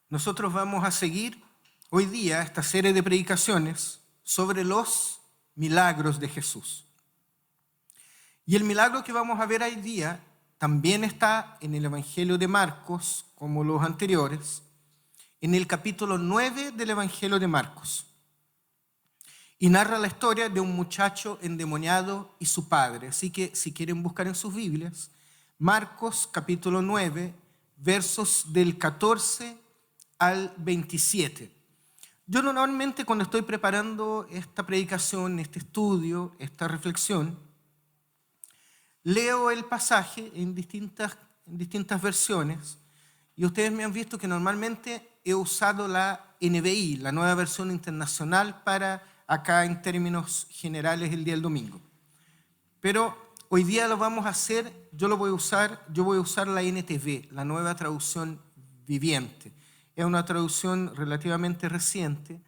Nosotros vamos a seguir hoy día esta serie de predicaciones sobre los milagros de Jesús. Y el milagro que vamos a ver hoy día también está en el Evangelio de Marcos, como los anteriores, en el capítulo 9 del Evangelio de Marcos. Y narra la historia de un muchacho endemoniado y su padre. Así que si quieren buscar en sus Biblias, Marcos capítulo 9, versos del 14 al 27. Yo normalmente cuando estoy preparando esta predicación, este estudio, esta reflexión, leo el pasaje en distintas versiones y ustedes me han visto que normalmente he usado la NBI, la Nueva Versión Internacional, para acá en términos generales el día del domingo. Pero hoy día lo vamos a hacer, yo voy a usar la NTV, la Nueva Traducción Viviente. Es una traducción relativamente reciente,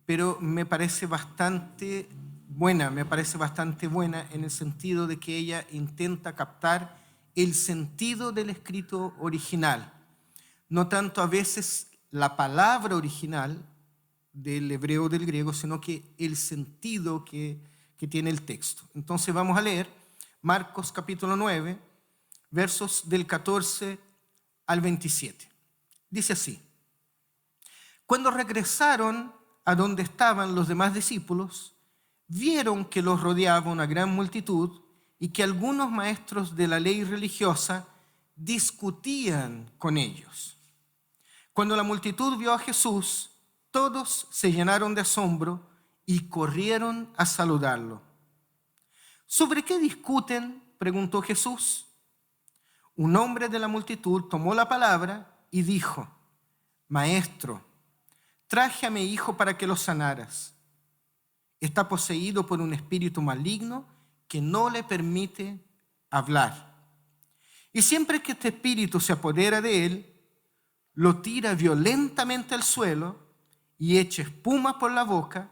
pero me parece bastante buena en el sentido de que ella intenta captar el sentido del escrito original, no tanto a veces la palabra original del hebreo o del griego, sino que el sentido que tiene el texto. Entonces vamos a leer Marcos capítulo 9, versos del 14 al 27. Dice así: Cuando regresaron a donde estaban los demás discípulos, vieron que los rodeaba una gran multitud y que algunos maestros de la ley religiosa discutían con ellos. Cuando la multitud vio a Jesús, todos se llenaron de asombro y corrieron a saludarlo. ¿Sobre qué discuten?, preguntó Jesús. Un hombre de la multitud tomó la palabra y dijo: Maestro, traje a mi hijo para que lo sanaras. Está poseído por un espíritu maligno que no le permite hablar. Y siempre que este espíritu se apodera de él, lo tira violentamente al suelo y echa espuma por la boca,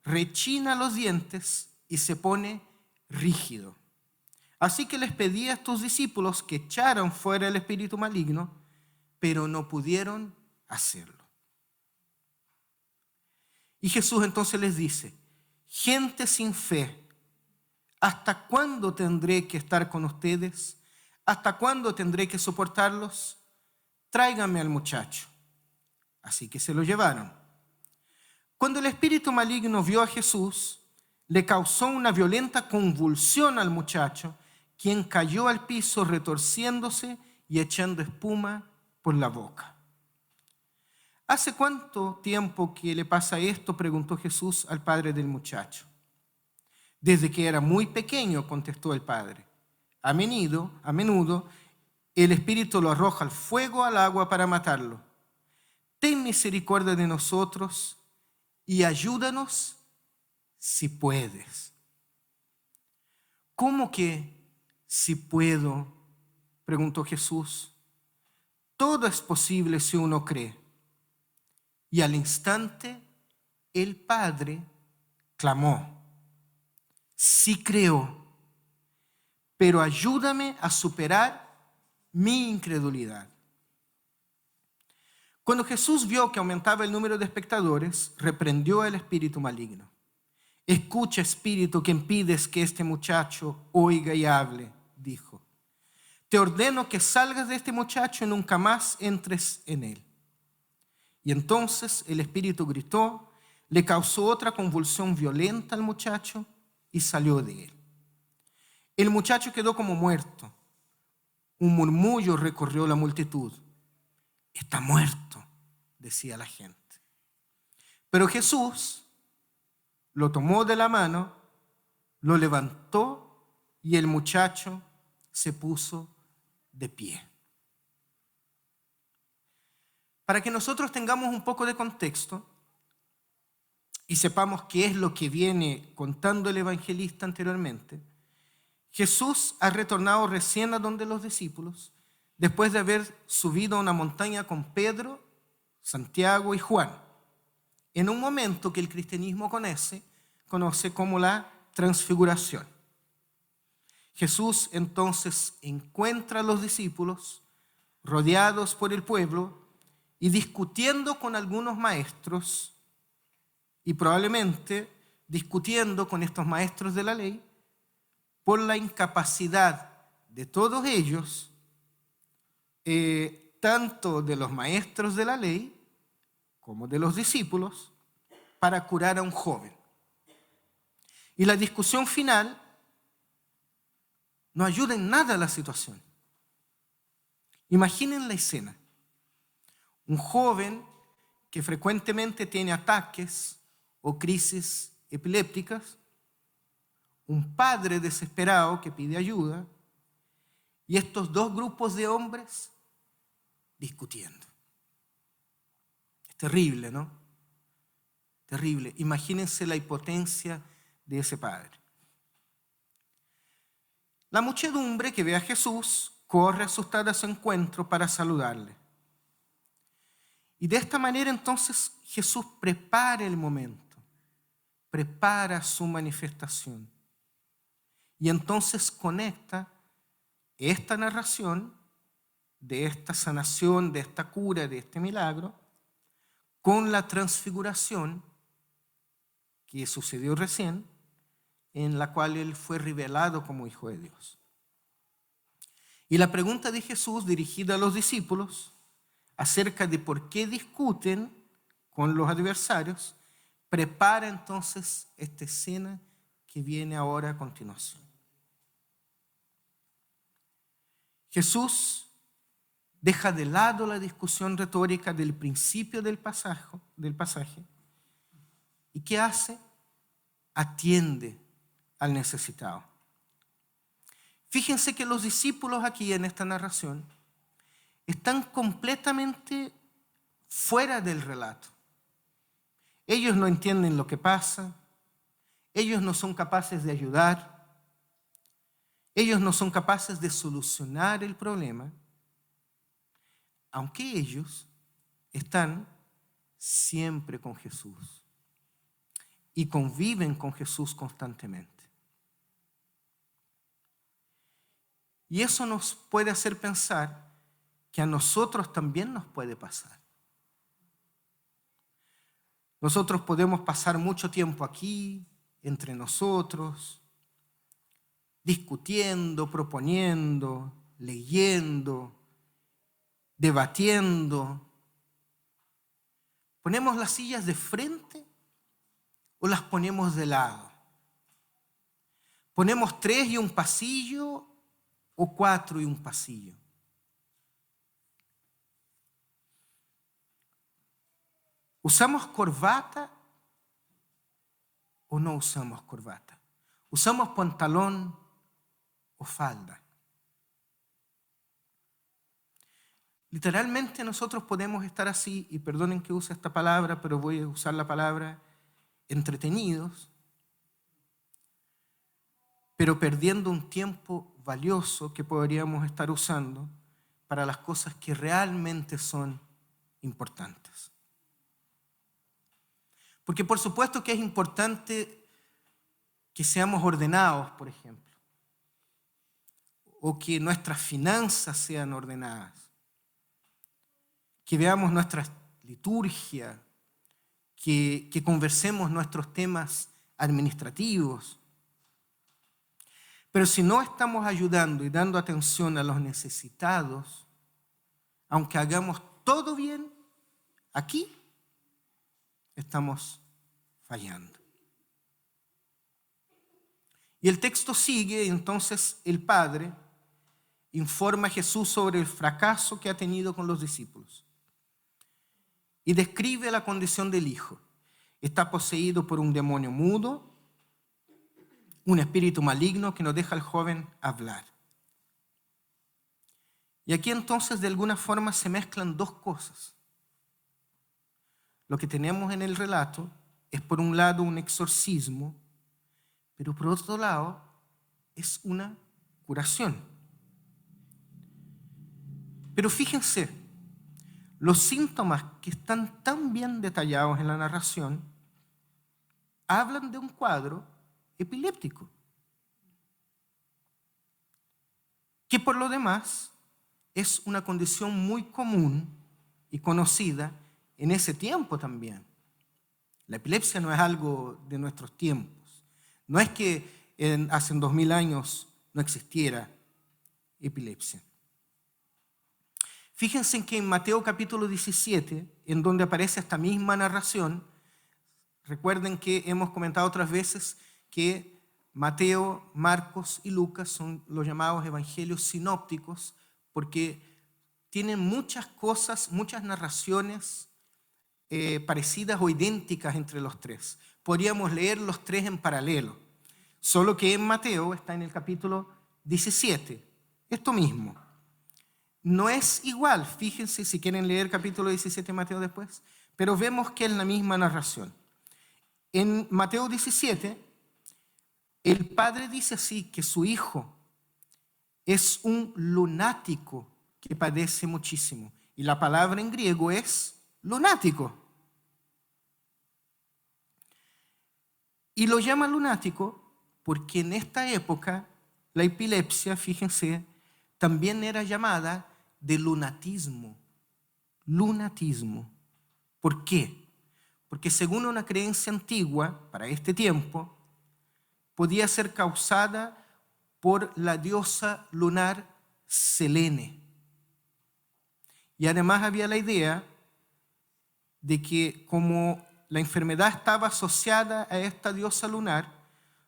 rechina los dientes y se pone rígido. Así que les pedí a estos discípulos que echaran fuera el espíritu maligno, pero no pudieron hacerlo. Y Jesús entonces les dice: gente sin fe, ¿hasta cuándo tendré que estar con ustedes? ¿Hasta cuándo tendré que soportarlos? Tráiganme al muchacho. Así que se lo llevaron. Cuando el espíritu maligno vio a Jesús, le causó una violenta convulsión al muchacho, quien cayó al piso retorciéndose y echando espuma por la boca. ¿Hace cuánto tiempo que le pasa esto?, preguntó Jesús al padre del muchacho. Desde que era muy pequeño, contestó el padre. A menudo, el espíritu lo arroja al fuego, al agua, para matarlo. Ten misericordia de nosotros y ayúdanos si puedes. ¿Cómo que si puedo?, preguntó Jesús. Todo es posible si uno cree. Y al instante el padre clamó: sí creo, pero ayúdame a superar mi incredulidad. Cuando Jesús vio que aumentaba el número de espectadores, reprendió al espíritu maligno. Escucha, espíritu que impides que este muchacho oiga y hable, dijo. Te ordeno que salgas de este muchacho y nunca más entres en él. Y entonces el espíritu gritó, le causó otra convulsión violenta al muchacho y salió de él. El muchacho quedó como muerto. Un murmullo recorrió la multitud. Está muerto, decía la gente. Pero Jesús lo tomó de la mano, lo levantó y el muchacho se puso de pie. Para que nosotros tengamos un poco de contexto y sepamos qué es lo que viene contando el evangelista anteriormente, Jesús ha retornado recién a donde los discípulos, después de haber subido a una montaña con Pedro, Santiago y Juan, en un momento que el cristianismo conoce como la transfiguración. Jesús entonces encuentra a los discípulos rodeados por el pueblo y discutiendo con algunos maestros, y probablemente discutiendo con estos maestros de la ley, por la incapacidad de todos ellos, tanto de los maestros de la ley como de los discípulos, para curar a un joven. Y la discusión final no ayuda en nada a la situación. Imaginen la escena. Un joven que frecuentemente tiene ataques o crisis epilépticas, un padre desesperado que pide ayuda, y estos dos grupos de hombres discutiendo. Es terrible, ¿no? Terrible. Imagínense la impotencia de ese padre. La muchedumbre que ve a Jesús corre asustada a su encuentro para saludarle. Y de esta manera entonces Jesús prepara el momento, prepara su manifestación. Y entonces conecta esta narración de esta sanación, de esta cura, de este milagro, con la transfiguración que sucedió recién, en la cual él fue revelado como Hijo de Dios. Y la pregunta de Jesús dirigida a los discípulos acerca de por qué discuten con los adversarios, prepara entonces esta escena que viene ahora a continuación. Jesús deja de lado la discusión retórica del principio del pasaje y ¿qué hace? Atiende al necesitado. Fíjense que los discípulos aquí en esta narración están completamente fuera del relato. Ellos no entienden lo que pasa, ellos no son capaces de ayudar, ellos no son capaces de solucionar el problema, aunque ellos están siempre con Jesús y conviven con Jesús constantemente. Y eso nos puede hacer pensar que a nosotros también nos puede pasar. Nosotros podemos pasar mucho tiempo aquí, entre nosotros, discutiendo, proponiendo, leyendo, debatiendo. ¿Ponemos las sillas de frente o las ponemos de lado? ¿Ponemos 3 y un pasillo o 4 y un pasillo? ¿Usamos corbata o no usamos corbata? ¿Usamos pantalón o falda? Literalmente nosotros podemos estar así, y perdonen que use esta palabra, pero voy a usar la palabra entretenidos, pero perdiendo un tiempo valioso que podríamos estar usando para las cosas que realmente son importantes. Porque por supuesto que es importante que seamos ordenados, por ejemplo, o que nuestras finanzas sean ordenadas, que veamos nuestra liturgia, que conversemos nuestros temas administrativos. Pero si no estamos ayudando y dando atención a los necesitados, aunque hagamos todo bien, aquí estamos fallando. Y el texto sigue, entonces el Padre informa a Jesús sobre el fracaso que ha tenido con los discípulos y describe la condición del Hijo. Está poseído por un demonio mudo, un espíritu maligno que no deja al joven hablar. Y aquí entonces de alguna forma se mezclan dos cosas. Lo que tenemos en el relato es por un lado un exorcismo, pero por otro lado es una curación. Pero fíjense, los síntomas que están tan bien detallados en la narración hablan de un cuadro epiléptico, que por lo demás es una condición muy común y conocida en ese tiempo también. La epilepsia no es algo de nuestros tiempos. No es que hace 2000 años no existiera epilepsia. Fíjense en que en Mateo capítulo 17, en donde aparece esta misma narración, recuerden que hemos comentado otras veces que Mateo, Marcos y Lucas son los llamados evangelios sinópticos porque tienen muchas cosas, muchas narraciones parecidas o idénticas entre los tres. Podríamos leer los tres en paralelo, solo que en Mateo está en el capítulo 17, esto mismo. No es igual, fíjense si quieren leer capítulo 17 de Mateo después, pero vemos que es la misma narración. En Mateo 17, el padre dice así, que su hijo es un lunático que padece muchísimo. Y la palabra en griego es lunático. Y lo llama lunático porque en esta época la epilepsia, fíjense, también era llamada de lunatismo. Lunatismo. ¿Por qué? Porque según una creencia antigua, para este tiempo, podía ser causada por la diosa lunar Selene. Y además había la idea de que como la enfermedad estaba asociada a esta diosa lunar,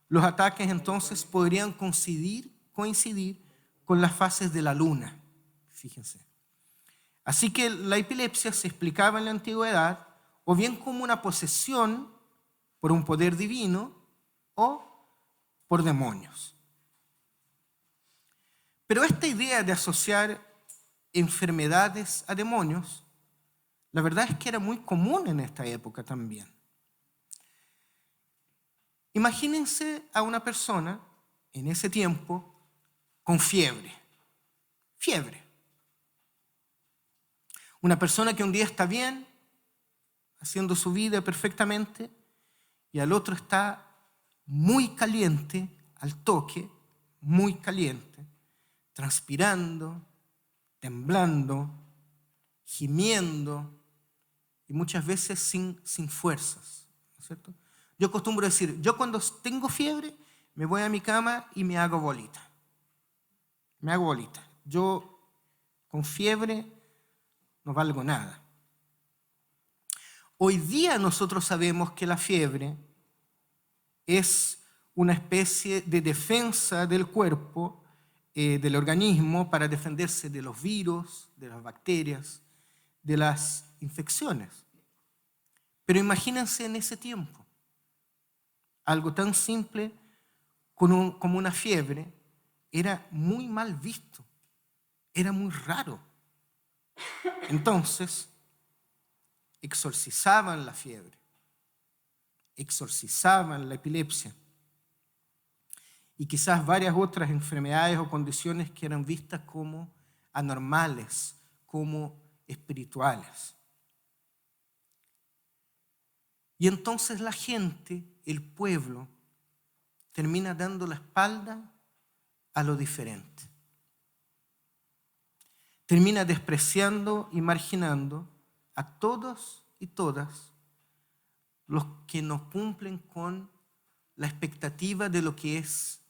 los ataques entonces podrían coincidir con las fases de la luna. Fíjense. Así que la epilepsia se explicaba en la antigüedad o bien como una posesión por un poder divino o por demonios. Pero esta idea de asociar enfermedades a demonios, la verdad es que era muy común en esta época también. Imagínense a una persona en ese tiempo con fiebre. Una persona que un día está bien, haciendo su vida perfectamente, y al otro está muy caliente, al toque, muy caliente, transpirando, temblando, gimiendo y muchas veces sin fuerzas, ¿no es cierto? Yo acostumbro decir, yo cuando tengo fiebre me voy a mi cama y me hago bolita. Me hago bolita. Yo con fiebre no valgo nada. Hoy día nosotros sabemos que la fiebre es una especie de defensa del cuerpo, del organismo, para defenderse de los virus, de las bacterias, de las infecciones. Pero imagínense en ese tiempo, algo tan simple como una fiebre era muy mal visto, era muy raro. Entonces, exorcizaban la fiebre, exorcizaban la epilepsia y quizás varias otras enfermedades o condiciones que eran vistas como anormales, como espirituales. Y entonces la gente, el pueblo, termina dando la espalda a lo diferente. Termina despreciando y marginando a todos y todas los que no cumplen con la expectativa de lo que es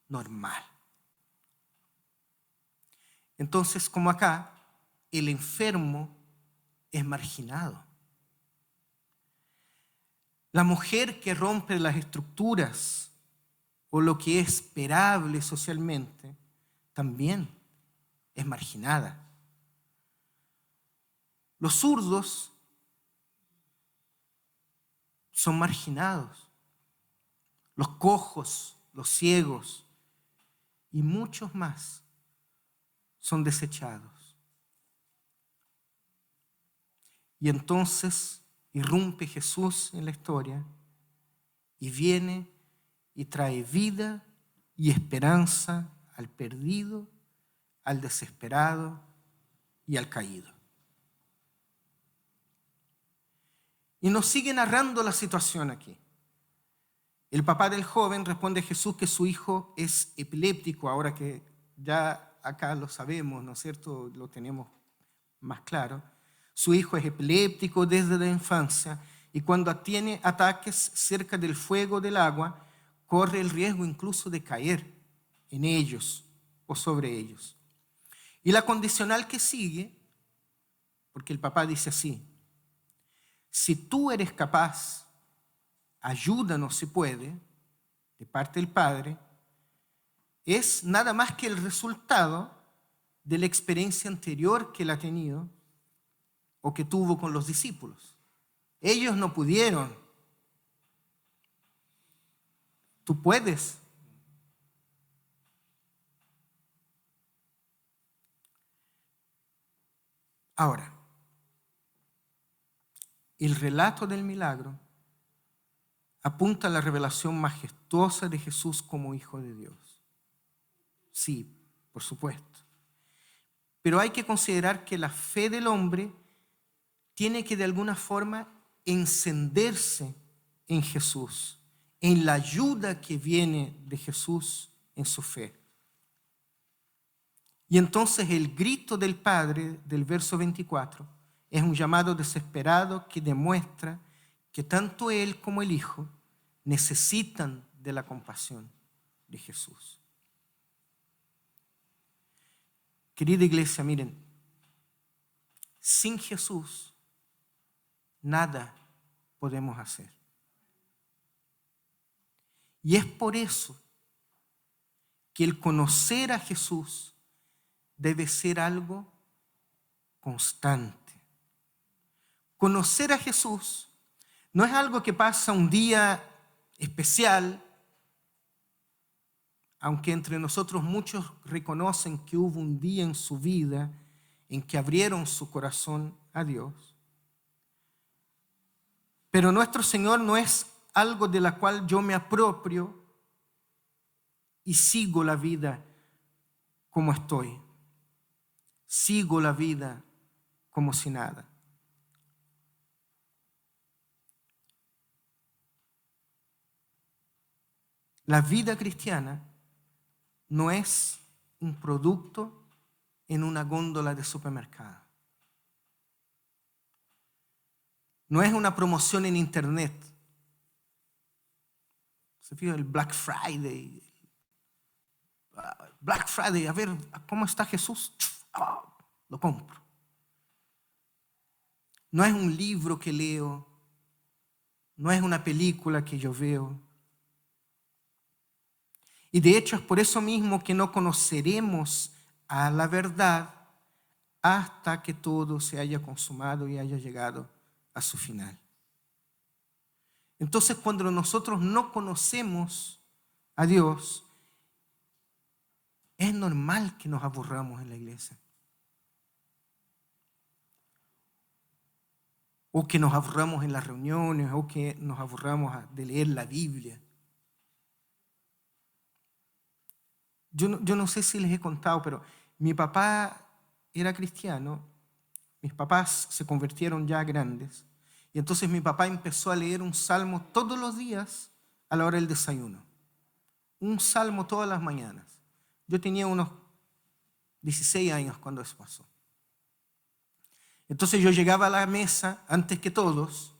normal. Entonces, como acá, el enfermo es marginado. La mujer que rompe las estructuras o lo que es esperable socialmente también es marginada. Los zurdos son marginados. Los cojos, los ciegos y muchos más son desechados. Y entonces irrumpe Jesús en la historia y viene y trae vida y esperanza al perdido, al desesperado y al caído. Y nos sigue narrando la situación aquí. El papá del joven responde a Jesús que su hijo es epiléptico, ahora que ya acá lo sabemos, ¿no es cierto? Lo tenemos más claro. Su hijo es epiléptico desde la infancia y cuando tiene ataques cerca del fuego o del agua, corre el riesgo incluso de caer en ellos o sobre ellos. Y la condicional que sigue, porque el papá dice así: si tú eres capaz, ayúdanos si puede, de parte del padre, es nada más que el resultado de la experiencia anterior que él ha tenido o que tuvo con los discípulos. Ellos no pudieron. Tú puedes. Ahora, el relato del milagro apunta a la revelación majestuosa de Jesús como Hijo de Dios. Sí, por supuesto. Pero hay que considerar que la fe del hombre tiene que de alguna forma encenderse en Jesús, en la ayuda que viene de Jesús en su fe. Y entonces el grito del Padre del verso 24 es un llamado desesperado que demuestra que tanto Él como el Hijo necesitan de la compasión de Jesús. Querida iglesia, miren, sin Jesús nada podemos hacer. Y es por eso que el conocer a Jesús debe ser algo constante. Conocer a Jesús no es algo que pasa un día especial, aunque entre nosotros muchos reconocen que hubo un día en su vida en que abrieron su corazón a Dios. Pero nuestro Señor no es algo de la cual yo me apropio y sigo la vida como estoy. Sigo la vida como si nada. La vida cristiana no es un producto en una góndola de supermercado. No es una promoción en internet. Se fija el Black Friday. Black Friday, a ver, ¿cómo está Jesús? Lo compro. No es un libro que leo. No es una película que yo veo. Y de hecho es por eso mismo que no conoceremos a la verdad hasta que todo se haya consumado y haya llegado a su final. Entonces, cuando nosotros no conocemos a Dios, es normal que nos aburramos en la iglesia. O que nos aburramos en las reuniones, o que nos aburramos de leer la Biblia. Yo no sé si les he contado, pero mi papá era cristiano, mis papás se convirtieron ya grandes, y entonces mi papá empezó a leer un salmo todos los días a la hora del desayuno. Un salmo todas las mañanas. Yo tenía unos 16 años cuando eso pasó. Entonces yo llegaba a la mesa antes que todos,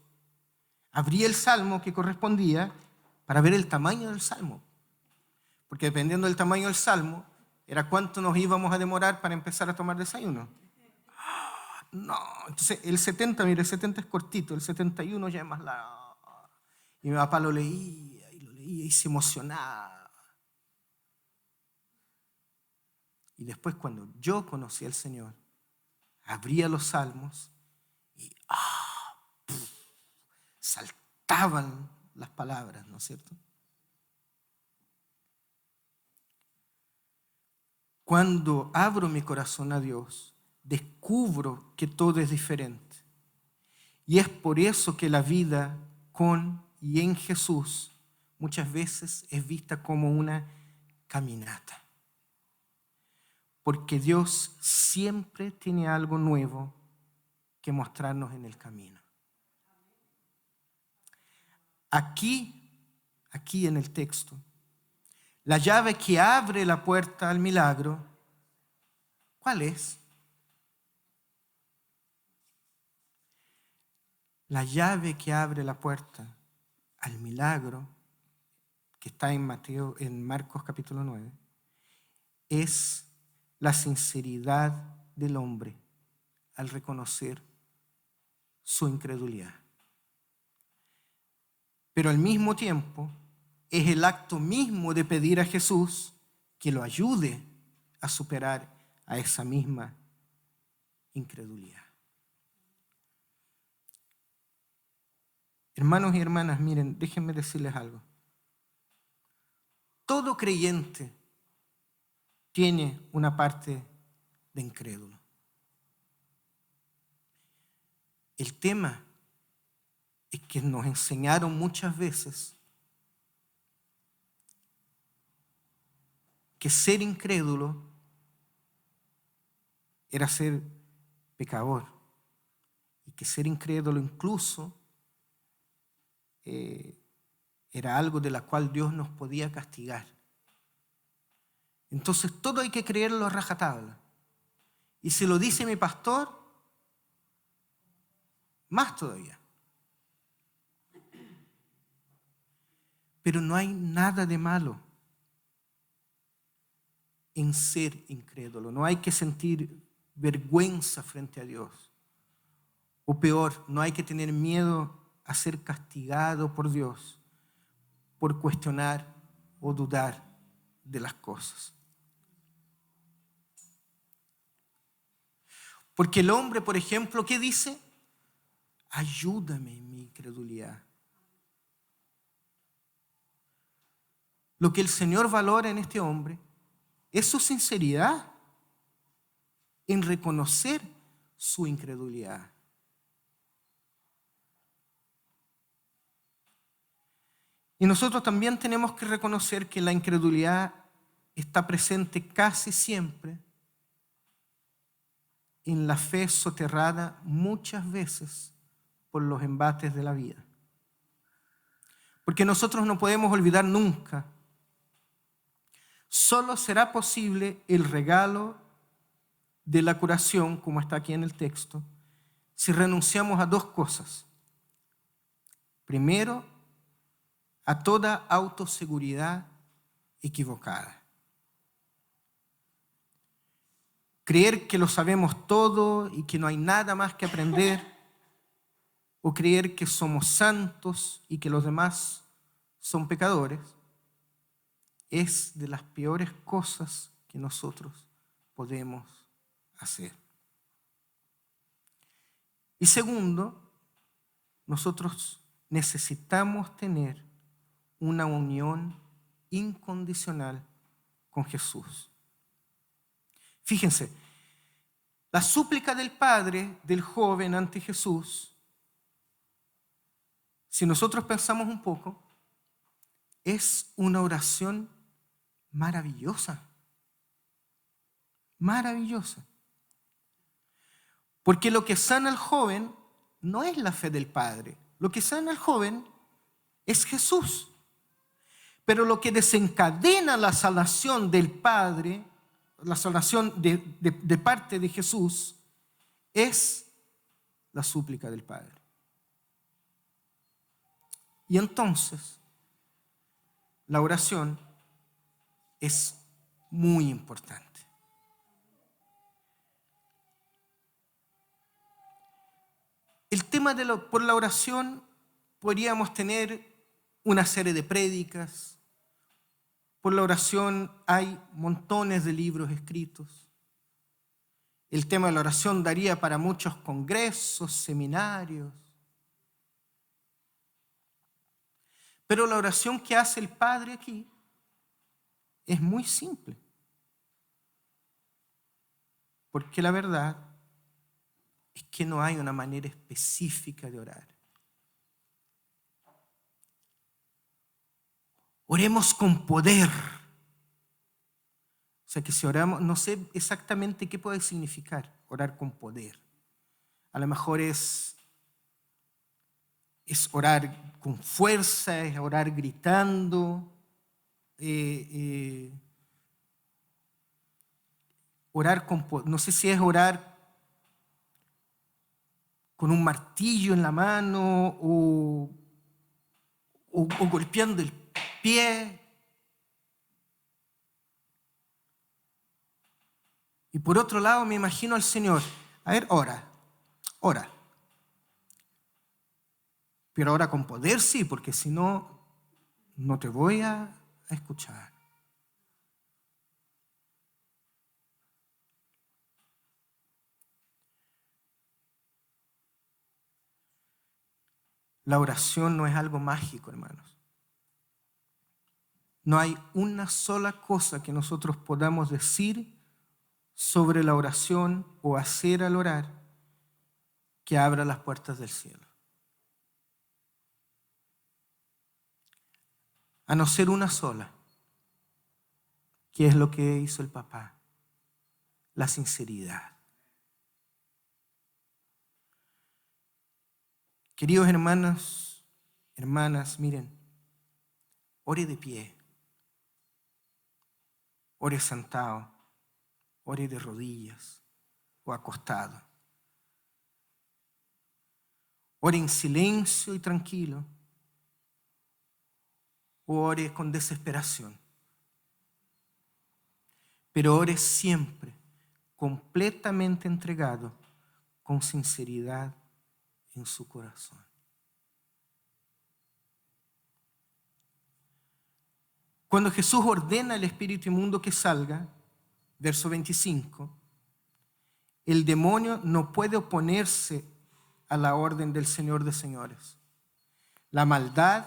abría el salmo que correspondía para ver el tamaño del salmo. Porque dependiendo del tamaño del salmo, era cuánto nos íbamos a demorar para empezar a tomar desayuno. No, entonces el 70, mire, el 70 es cortito, el 71 ya es más largo. Y mi papá lo leía y se emocionaba. Y después cuando yo conocí al Señor, abría los salmos y saltaban las palabras, ¿no es cierto? Cuando abro mi corazón a Dios, descubro que todo es diferente. Y es por eso que la vida con y en Jesús muchas veces es vista como una caminata. Porque Dios siempre tiene algo nuevo que mostrarnos en el camino. Aquí en el texto, la llave que abre la puerta al milagro, ¿cuál es? La llave que abre la puerta al milagro que está en Marcos capítulo 9 es la sinceridad del hombre al reconocer su incredulidad. Pero al mismo tiempo es el acto mismo de pedir a Jesús que lo ayude a superar a esa misma incredulidad. Hermanos y hermanas, miren, déjenme decirles algo. Todo creyente tiene una parte de incrédulo. El tema es que nos enseñaron muchas veces que ser incrédulo era ser pecador y que ser incrédulo incluso era algo de la cual Dios nos podía castigar. Entonces todo hay que creerlo a rajatabla. Y si lo dice mi pastor, más todavía. Pero no hay nada de malo en ser incrédulo. No hay que sentir vergüenza frente a Dios. O peor, no hay que tener miedo a ser castigado por Dios por cuestionar o dudar de las cosas. Porque el hombre, por ejemplo, ¿qué dice? Ayúdame en mi incredulidad. Lo que el Señor valora en este hombre es su sinceridad en reconocer su incredulidad. Y nosotros también tenemos que reconocer que la incredulidad está presente casi siempre en la fe soterrada muchas veces por los embates de la vida. Porque nosotros no podemos olvidar nunca, solo será posible el regalo de la curación, como está aquí en el texto, si renunciamos a dos cosas. Primero, a toda autoseguridad equivocada. Creer que lo sabemos todo y que no hay nada más que aprender, o creer que somos santos y que los demás son pecadores, es de las peores cosas que nosotros podemos hacer. Y segundo, nosotros necesitamos tener una unión incondicional con Jesús. Fíjense, la súplica del padre del joven ante Jesús, si nosotros pensamos un poco, es una oración maravillosa. Maravillosa. Porque lo que sana al joven no es la fe del padre. Lo que sana al joven es Jesús. Pero lo que desencadena la salvación del Padre, la salvación de parte de Jesús, es la súplica del Padre. Y entonces, la oración es muy importante. El tema por la oración podríamos tener una serie de prédicas. Por la oración hay montones de libros escritos. El tema de la oración daría para muchos congresos, seminarios. Pero la oración que hace el Padre aquí es muy simple. Porque la verdad es que no hay una manera específica de orar. Oremos con poder. O sea que si oramos, no sé exactamente qué puede significar orar con poder. A lo mejor es orar con fuerza, es orar gritando, orar con poder. No sé si es orar con un martillo en la mano o golpeando el pie. Y por otro lado me imagino al Señor, a ver, ora. Pero ahora con poder sí, porque si no, no te voy a escuchar. La oración no es algo mágico, hermanos. No hay una sola cosa que nosotros podamos decir sobre la oración o hacer al orar que abra las puertas del cielo. A no ser una sola, que es lo que hizo el papá, la sinceridad. Queridos hermanos, hermanas, miren, ore de pie, ore sentado, ore de rodillas o acostado. Ore en silencio y tranquilo, o ore con desesperación. Pero ore siempre completamente entregado, con sinceridad en su corazón. Cuando Jesús ordena al espíritu inmundo que salga, verso 25, el demonio no puede oponerse a la orden del Señor de señores. La maldad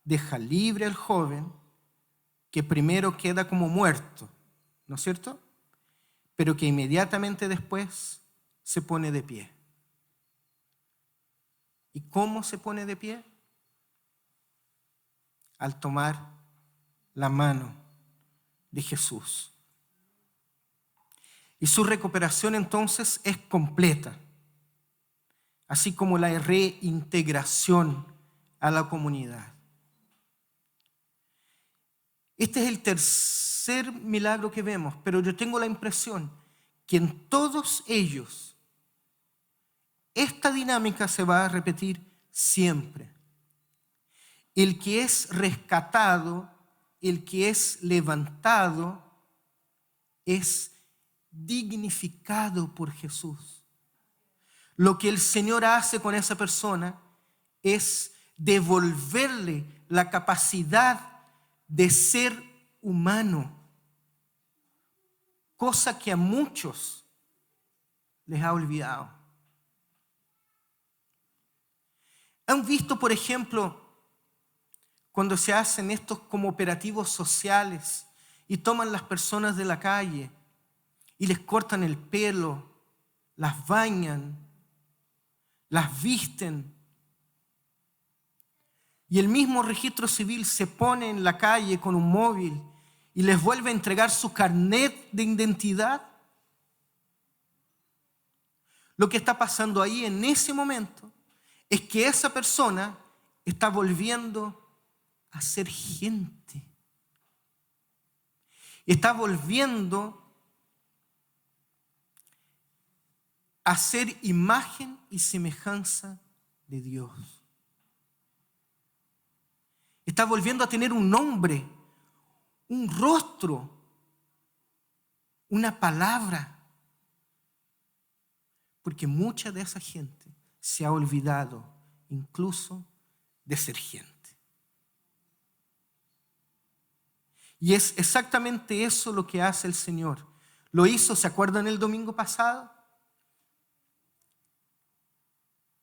deja libre al joven, que primero queda como muerto, ¿no es cierto? Pero que inmediatamente después se pone de pie. ¿Y cómo se pone de pie? Al tomar la mano de Jesús. Y su recuperación entonces es completa, así como la reintegración a la comunidad. Este es el tercer milagro que vemos, pero yo tengo la impresión que en todos ellos esta dinámica se va a repetir siempre. El que es rescatado, el que es levantado, es dignificado por Jesús. Lo que el Señor hace con esa persona es devolverle la capacidad de ser humano, cosa que a muchos les ha olvidado. ¿Han visto, por ejemplo, cuando se hacen estos como operativos sociales y toman las personas de la calle y les cortan el pelo, las bañan, las visten, y el mismo registro civil se pone en la calle con un móvil y les vuelve a entregar su carnet de identidad? Lo que está pasando ahí en ese momento es que esa persona está volviendo a ser gente. Está volviendo a ser imagen y semejanza de Dios. Está volviendo a tener un nombre, un rostro, una palabra. Porque mucha de esa gente se ha olvidado incluso de ser gente. Y es exactamente eso lo que hace el Señor. Lo hizo, ¿se acuerdan el domingo pasado?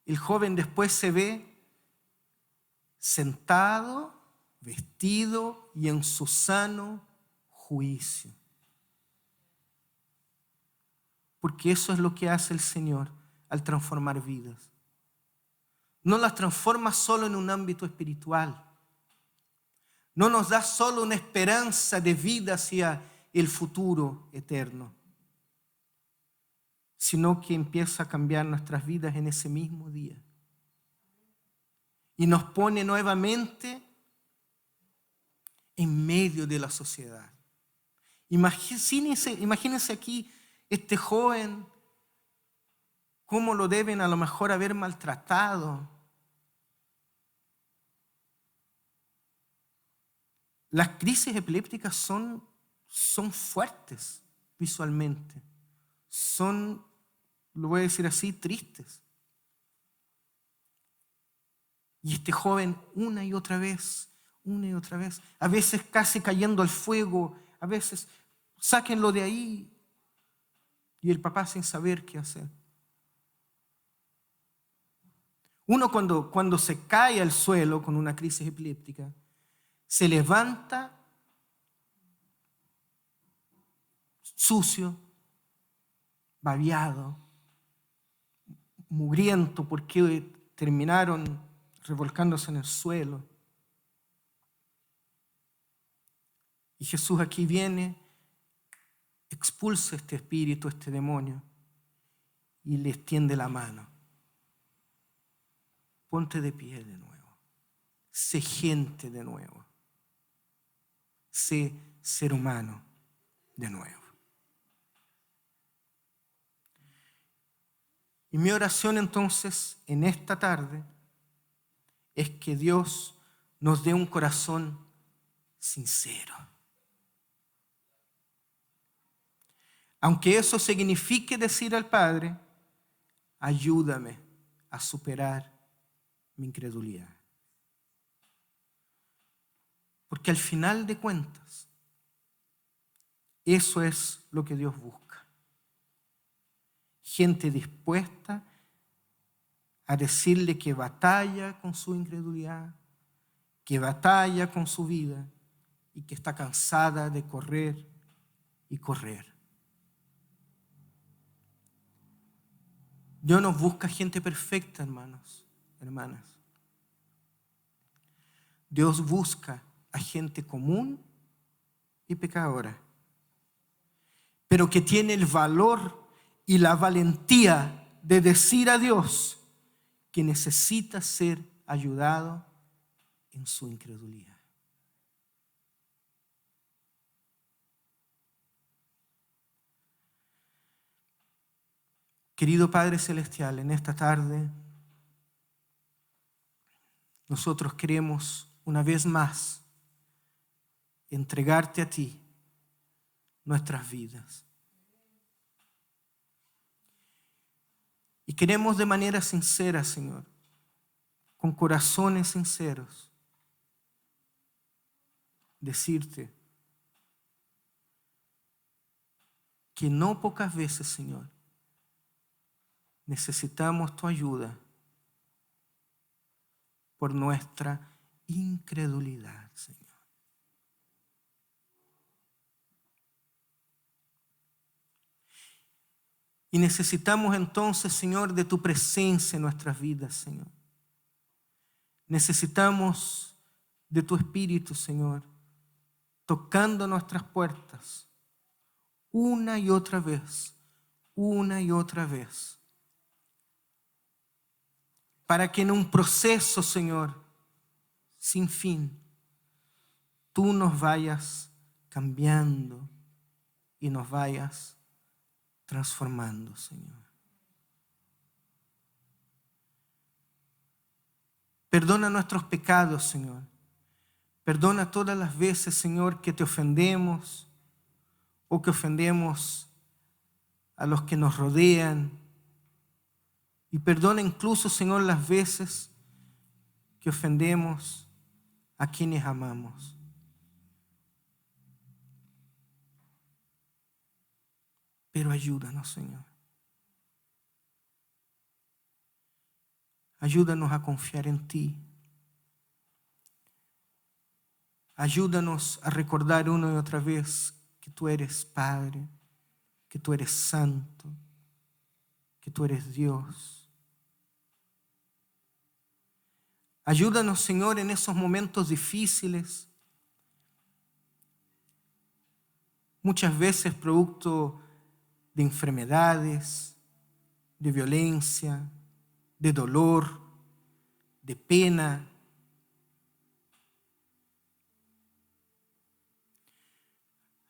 El joven después se ve sentado, vestido y en su sano juicio. Porque eso es lo que hace el Señor al transformar vidas. No las transforma solo en un ámbito espiritual. No nos da solo una esperanza de vida hacia el futuro eterno, sino que empieza a cambiar nuestras vidas en ese mismo día. Y nos pone nuevamente en medio de la sociedad. Imagínense aquí este joven cómo lo deben a lo mejor haber maltratado. Las crisis epilépticas son fuertes visualmente, lo voy a decir así, tristes. Y este joven una y otra vez, a veces casi cayendo al fuego, a veces sáquenlo de ahí, y el papá sin saber qué hacer. Uno cuando se cae al suelo con una crisis epiléptica, se levanta sucio, babeado, mugriento, porque terminaron revolcándose en el suelo. Y Jesús aquí viene, expulsa este espíritu, este demonio, y le extiende la mano. Ponte de pie de nuevo. Sé gente de nuevo. Sé ser humano de nuevo. Y mi oración entonces en esta tarde es que Dios nos dé un corazón sincero. Aunque eso signifique decir al Padre, ayúdame a superar mi incredulidad. Porque al final de cuentas, eso es lo que Dios busca. Gente dispuesta a decirle que batalla con su incredulidad, que batalla con su vida y que está cansada de correr y correr. Dios nos busca gente perfecta, hermanos, hermanas. Dios busca a gente común y pecadora, pero que tiene el valor y la valentía de decir a Dios que necesita ser ayudado en su incredulidad. Querido Padre Celestial, en esta tarde nosotros queremos una vez más entregarte a ti nuestras vidas. Y queremos de manera sincera, Señor, con corazones sinceros, decirte que no pocas veces, Señor, necesitamos tu ayuda por nuestra incredulidad, Señor. Y necesitamos entonces, Señor, de tu presencia en nuestras vidas, Señor. Necesitamos de tu Espíritu, Señor, tocando nuestras puertas una y otra vez, para que en un proceso, Señor, sin fin, tú nos vayas cambiando y nos vayas transformando, Señor. Perdona nuestros pecados, Señor. Perdona todas las veces, Señor, que te ofendemos o que ofendemos a los que nos rodean. Y perdona incluso, Señor, las veces que ofendemos a quienes amamos. Pero ayúdanos, Señor. Ayúdanos a confiar en ti. Ayúdanos a recordar una y otra vez que tú eres Padre, que tú eres Santo, que tú eres Dios. Ayúdanos, Señor, en esos momentos difíciles, muchas veces producto de enfermedades, de violencia, de dolor, de pena.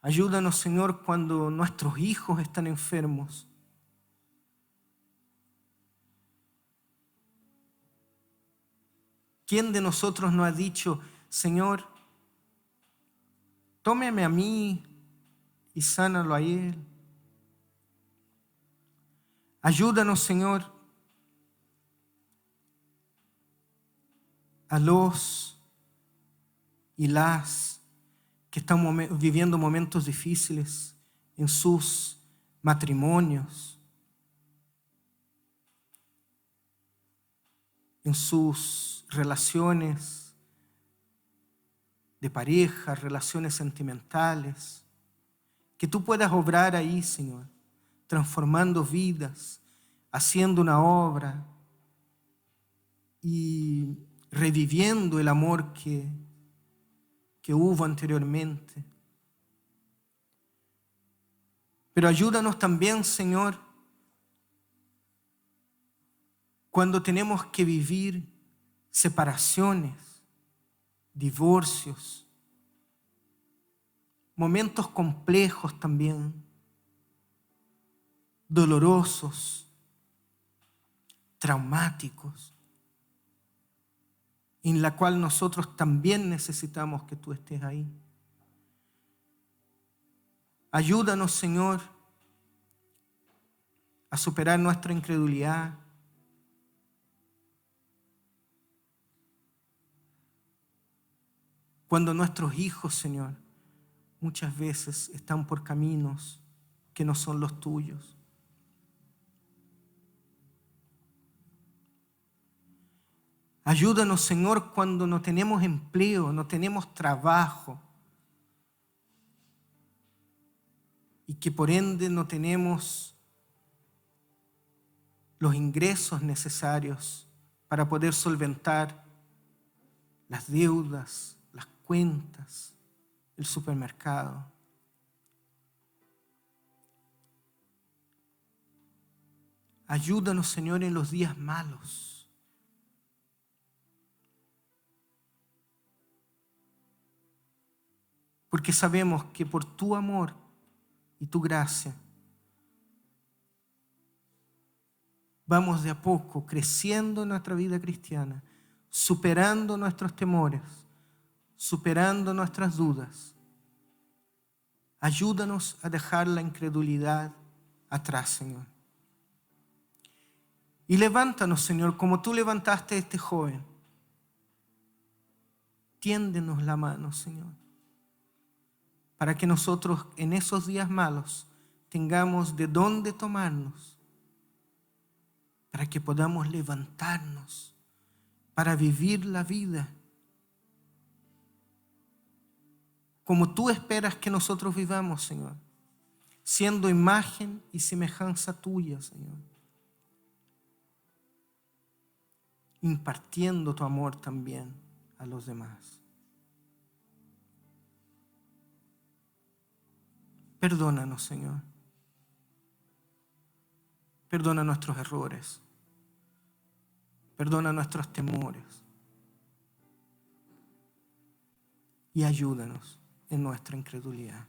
Ayúdanos, Señor, cuando nuestros hijos están enfermos. ¿Quién de nosotros no ha dicho, Señor, tómeme a mí y sánalo a él? Ayúdanos, Señor, a los y las que están viviendo momentos difíciles en sus matrimonios, en sus relaciones de pareja, relaciones sentimentales. Que tú puedas obrar ahí, Señor, transformando vidas, haciendo una obra y reviviendo el amor que hubo anteriormente. Pero ayúdanos también, Señor, cuando tenemos que vivir separaciones, divorcios, momentos complejos también, dolorosos, traumáticos, en la cual nosotros también necesitamos que tú estés ahí. Ayúdanos, Señor, a superar nuestra incredulidad, cuando nuestros hijos, Señor, muchas veces están por caminos que no son los tuyos. Ayúdanos, Señor, cuando no tenemos empleo, no tenemos trabajo y que por ende no tenemos los ingresos necesarios para poder solventar las deudas, las cuentas, el supermercado. Ayúdanos, Señor, en los días malos. Porque sabemos que por tu amor y tu gracia vamos de a poco creciendo en nuestra vida cristiana, superando nuestros temores, superando nuestras dudas. Ayúdanos a dejar la incredulidad atrás, Señor. Y levántanos, Señor, como tú levantaste a este joven. Tiéndenos la mano, Señor, para que nosotros en esos días malos tengamos de dónde tomarnos, para que podamos levantarnos, para vivir la vida como tú esperas que nosotros vivamos, Señor, siendo imagen y semejanza tuya, Señor, impartiendo tu amor también a los demás. Perdónanos, Señor. Perdona nuestros errores. Perdona nuestros temores. Y ayúdanos en nuestra incredulidad.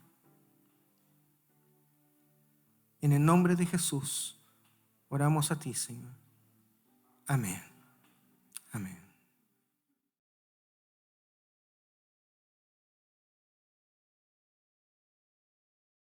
En el nombre de Jesús, oramos a ti, Señor. Amén. Amén.